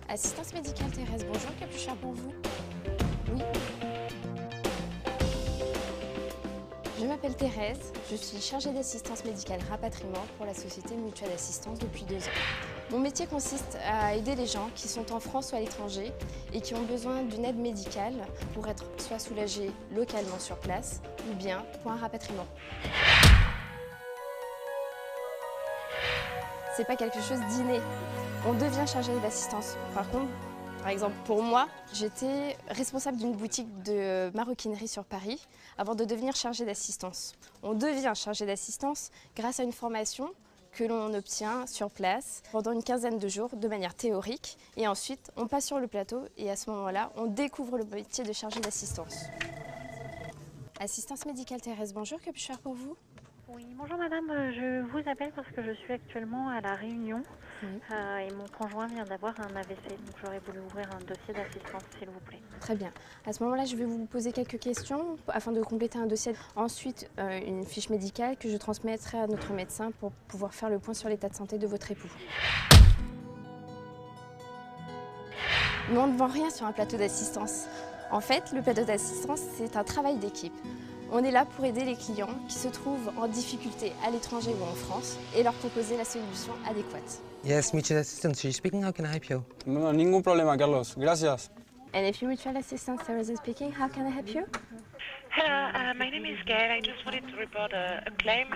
Assistance médicale Thérèse, bonjour, que puis-je faire pour vous? Oui. Je m'appelle Thérèse, je suis chargée d'assistance médicale rapatriement pour la société Mutuelle Assistance depuis 2 ans. Mon métier consiste à aider les gens qui sont en France ou à l'étranger et qui ont besoin d'une aide médicale pour être soit soulagés localement sur place ou bien pour un rapatriement. C'est pas quelque chose d'inné. On devient chargé d'assistance. Par exemple, pour moi, j'étais responsable d'une boutique de maroquinerie sur Paris avant de devenir chargée d'assistance. On devient chargé d'assistance grâce à une formation que l'on obtient sur place pendant une quinzaine de jours de manière théorique. Et ensuite, on passe sur le plateau et à ce moment-là, on découvre le métier de chargé d'assistance. Assistance médicale Thérèse, bonjour, que puis-je faire pour vous? Oui, bonjour madame, je vous appelle parce que je suis actuellement à La Réunion et mon conjoint vient d'avoir un AVC, donc j'aurais voulu ouvrir un dossier d'assistance s'il vous plaît. Très bien. À ce moment-là, je vais vous poser quelques questions afin de compléter un dossier. Ensuite, une fiche médicale que je transmettrai à notre médecin pour pouvoir faire le point sur l'état de santé de votre époux. Mais on ne vend rien sur un plateau d'assistance. En fait, le plateau d'assistance, c'est un travail d'équipe. On est là pour aider les clients qui se trouvent en difficulté à l'étranger ou en France et leur proposer la solution adéquate. Yes, Mutual Assistance, are you speaking? How can I help you? No, ningún problema, Carlos. Gracias. NFU Mutual Assistance, Thérèse speaking. How can I help you? Hello, my name is Gail. I just wanted to report a claim.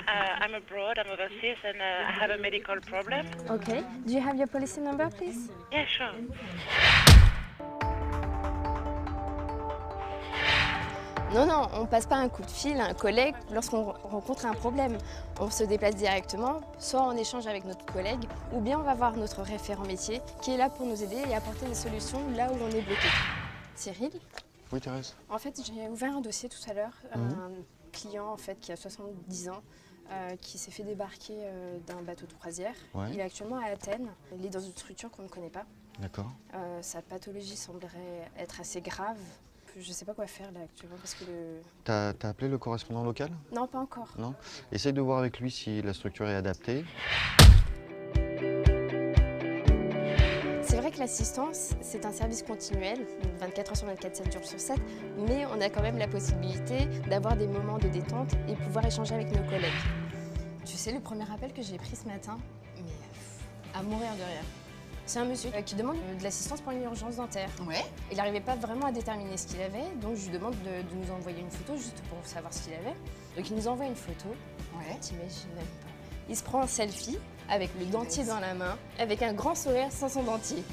I'm abroad, I'm overseas, and I have a medical problem. Okay. Do you have your policy number, please? Yeah, sure. Non, on ne passe pas un coup de fil à un collègue lorsqu'on rencontre un problème. On se déplace directement, soit on échange avec notre collègue, ou bien on va voir notre référent métier qui est là pour nous aider et apporter des solutions là où on est bloqué. Cyril? Oui, Thérèse. En fait, j'ai ouvert un dossier tout à l'heure. Un client qui a 70 ans, qui s'est fait débarquer d'un bateau de croisière. Ouais. Il est actuellement à Athènes. Il est dans une structure qu'on ne connaît pas. D'accord. Sa pathologie semblerait être assez grave. Je ne sais pas quoi faire là actuellement parce que T'as appelé le correspondant local? Non, pas encore. Non. Essaye de voir avec lui si la structure est adaptée. C'est vrai que l'assistance, c'est un service continuel, 24 heures sur 24, 7 jours sur 7, mais on a quand même la possibilité d'avoir des moments de détente et pouvoir échanger avec nos collègues. Tu sais, le premier appel que j'ai pris ce matin, mais à mourir de rire. C'est un monsieur qui demande de l'assistance pour une urgence dentaire. Ouais. Il n'arrivait pas vraiment à déterminer ce qu'il avait, donc je lui demande de nous envoyer une photo juste pour savoir ce qu'il avait. Donc il nous envoie une photo. Ouais. T'imagines même pas. Il se prend un selfie avec le dentier dans la main, avec un grand sourire sans son dentier.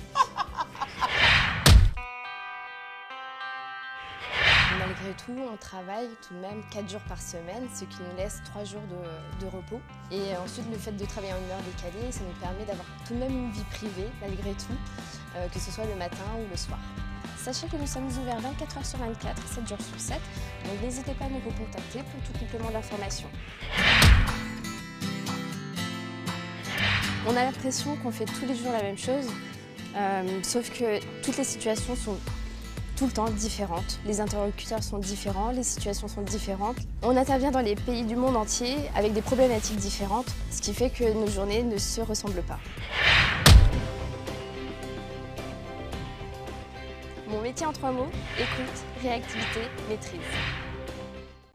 Malgré tout, on travaille tout de même 4 jours par semaine, ce qui nous laisse 3 jours de repos. Et ensuite, le fait de travailler en une heure décalée, ça nous permet d'avoir tout de même une vie privée, malgré tout, que ce soit le matin ou le soir. Sachez que nous sommes ouverts 24 heures sur 24, 7 jours sur 7, donc n'hésitez pas à nous recontacter pour tout complément d'information. On a l'impression qu'on fait tous les jours la même chose, sauf que toutes les situations sont tout le temps différentes. Les interlocuteurs sont différents, les situations sont différentes. On intervient dans les pays du monde entier avec des problématiques différentes, ce qui fait que nos journées ne se ressemblent pas. Mon métier en 3 mots, écoute, réactivité, maîtrise.